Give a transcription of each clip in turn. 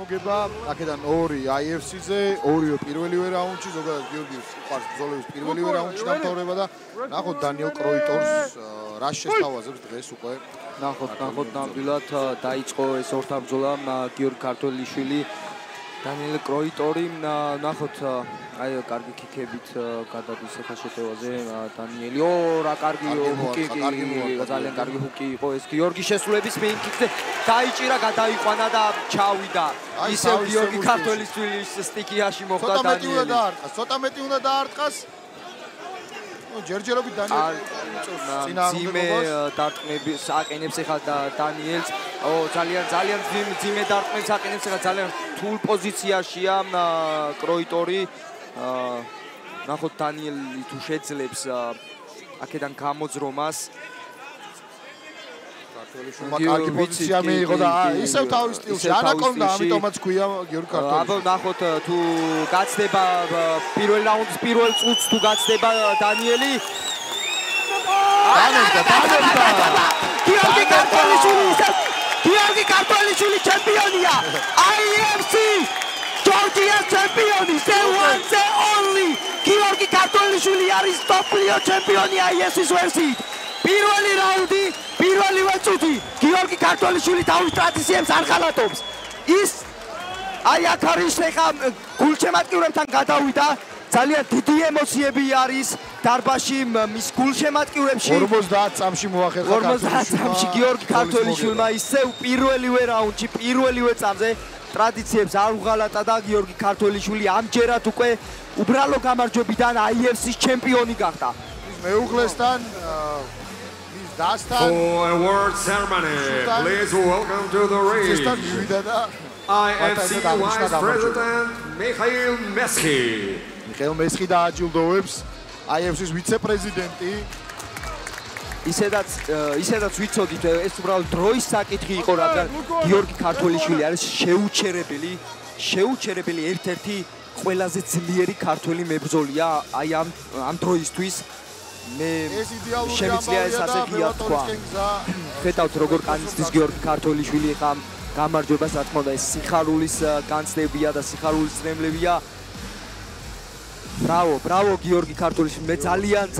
მოგება, აქედან 2 IFC-ზე, 2 პირველივე რაუნდში, ზოგადად გიორგის უყარს ბრძოლების პირველივე რაუნდში დამთავრება და ნახოთ დანიელ კროიტორს რა შესთავაზებს დღეს უკვე. ნახოთ ნამდვილად დაიწყო ეს ორთა ბრძოლა გიორგი ქართველიშვილი დანიელ კროიტორი ნახოთ აი კარგი ქიქებით გადადის ახლა შეტევაზე დანიელი რა კარგი ჰუკი ძალიან კარგი ჰუკი იყო ეს გიორგის შესრულების მეინ ქიქზე დაიჭირა გადაიყვანა და ჩავიდა ისევ გიორგი ქართველიშვილის სტიქიაში მოხდა დანიელი ცოტა მეტი უნდა დაარტყას ჯერჯერობით დანიელი ძიმე დარტყმების აყენებს ახლა დანიელს ძალიან ძიმე დარტყმებს აყენებს ახლა ძალიან რთულ პოზიციაშია კროიტორი ნახოთ დანიელი თუ შეძლებს აქედან გამოძრომას ქართველიშვილმა კარგი პოზიცია მიიღო და ისევ თავის სტილში ანაკონდა ამიტომაც ქვია გიორგი ქართველიშვილი აბა ნახოთ თუ გაცდება პირველ რაუნდის პირველ წუთს თუ გაცდება დანიელი დაანებდა გიორგი ქართველიშვილი ჩემპიონია IFC Georgia's champion is the one the only გიორგი ქართველიშვილი არის ტოპლიო ჩემპიონი IFC-ის ვერსიით პირველი რაუნდი პირველივე წუთი გიორგი ქართველიშვილი თავის ტრადიციებს არ ხალატობს ის აი აქ არის ხა გულშემატკივრებთან გადავიდა ძალიან დიდი ემოციები არის დარბაზში მის გულშემატკივრებში 50 წამში მოახერხა 50 წამში გიორგი ქართველიშვილმა ისევ პირველივე რაუნდში პირველივე წამზე ტრადიციებს არ უღალატა და გიორგი ქართველიშვილი ამჯერად უკვე უბრალო გამარჯვებიდან IFC-ის ჩემპიონი გახდა მეუღლესთან For award ceremony, please welcome to the ring IFC Vice President Mikhail Mesky. Mikhail Mesky დააჯილდოვებს IFC-ის ვიცე-პრეზიდენტი. ისედაც ვიცოდით ეს უბრალოდ დროის საკითხი იყო, რადგან გიორგი ქართველიშვილი არის შეუჩერებელი ერთ-ერთი ყველაზე ძლიერი ქართველი მებრძოლია აი ამ დროისთვის. მე შემიძლია ეს ასე ღია თქვა. ხედავთ როგორ განიცდის გიორგი ქართველიშვილი ხა გამარჯვებას, რა თქმა უნდა ეს სიხარულის განცდებია და სიხარულის წნებლებია. ბრავო გიორგი ქართველიშვილი. მე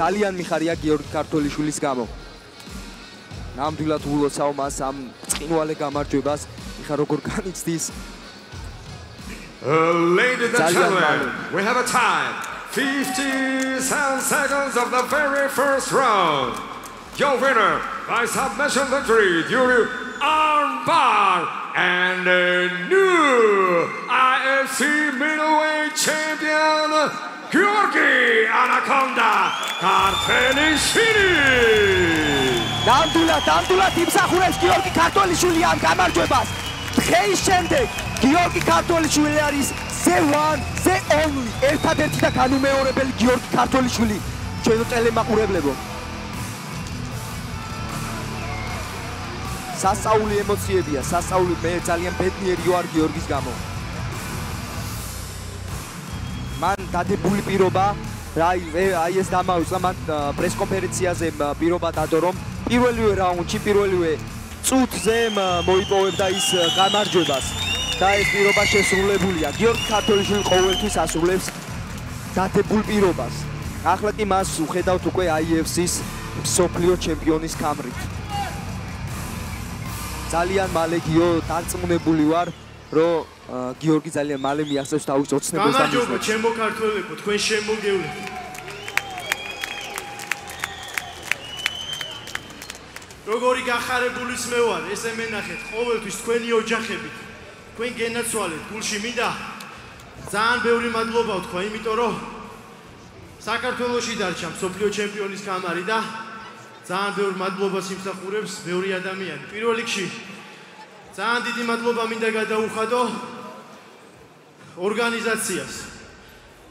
ძალიან მიხარია გიორგი ქართველიშვილის გამო. ნამდვილად ულოცავ მას ამ წინვალე გამარჯვებას. ეხა როგორ განიცდის. Ladies and gentlemen, we have a time. 57 seconds of the very first round. Your winner by submission victory due to armbar and a new IFC middleweight champion, Georgi Anaconda Kartvelishvili. ნამდვილად იმსახურებს გიორგი ქართველიშვილი ამ გამარჯვებას. დღის შემდეგ გიორგი ქართველიშვილი არის the one, the only, ერთადერთი და განუმეორებელი გიორგი ქართველიშვილი. ჩვენო ტელემაყურებლებო. სასწაული ემოციებია, სასწაული მე ძალიან ბედნიერი ვარ გიორგის გამო. მან დადებული პირობა, აი ეს დამავიწყდა მან პრესკონფერენციაზე პირობა დადო, რომ პირველივე რაუნდში, პირველივე წუთზე მოიპოვებდა ის გამარჯვებას. და ეს პირობა შესრულებულია. გიორგი ქართველიშვილი ყოველთვის ასრულებს დადებულ პირობას. ახლა კი მას უხედავთ უკვე IFC-ის მსოფლიო ჩემპიონის კამრით. ძალიან მალე გიო დარწმუნებული ვარ, რომ გიორგი ძალიან მალე მიაღწევს თავის ოცნებას და გამარჯობა ჩემო ქართველებო, თქვენ შემოგევლეთ. როგორი გახარებულიც მე ვარ, ესე მენახეთ ყოველთვის თქვენი ოჯახები. თქვენ გენაცვალეთ, გულში მინდა ძალიან ბევრი მადლობა ვთქვა, იმიტომ რომ საქართველოში დარჩა მსოფლიო ჩემპიონის კამარი და ძალიან ბევრ მადლობას იმსახურებს ბევრი ადამიანი. პირველ რიგში ძალიან დიდი მადლობა მინდა გადაუხადო ორგანიზაციას.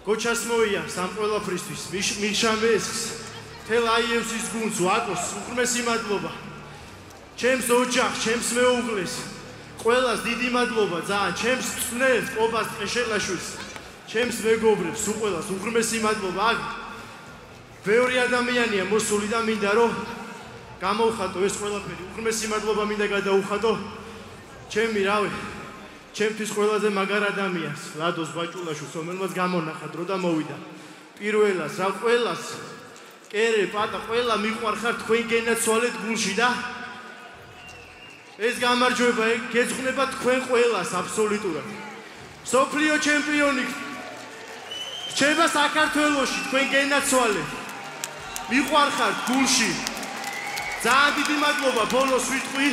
გოჩას მოიარს ამ ყველაფრისთვის, მიშა მესხს, თელ IFC-ის გუნდს, ვაკოს უღრმესი მადლობა. ჩემს ოჯახს, ჩემს მეუღლეს ყველას დიდი მადლობა ძალიან ჩემს წვნელს ყობას ტყეშელაშვილს ჩემს მეგობრებს უყველას უღრმესი მადლობა ბევრი ადამიანია მოსული და მინდა რომ გამოვხატო ეს ყველაფერი უღრმესი მადლობა მინდა გადაუხადო ჩემი რავი ჩემთვის ყველაზე მაგარ ადამიანს, ლადოს ბაჭულაშვილს, რომელმაც გამონახა დრო და მოვიდა. პირველას, რა ყველას კერე, პატა, ყველა მიყვარხარ თქვენ გენაცვალეთ გულში და ეს გამარჯვება გეძღვნება თქვენ ყველას აბსოლუტურად. სოფლიო ჩემპიონი რჩება საქართველოში თქვენ გენაცვალეთ. მიყვარხართ გულში. ძალიან დიდი მადლობა ბოლოს ვიტყვი.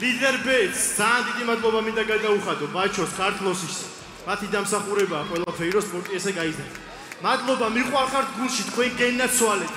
ლიდერ ბეც, ძალიან დიდი მადლობა მინდა გადაუხადო ბაჩოს, ქართლოსის. მათი დამსახურებაა ყველაფერი, რომ სპორტი ესე გაიზარდა. მადლობა, მიყვარხართ გულში თქვენ გენაცვალეთ.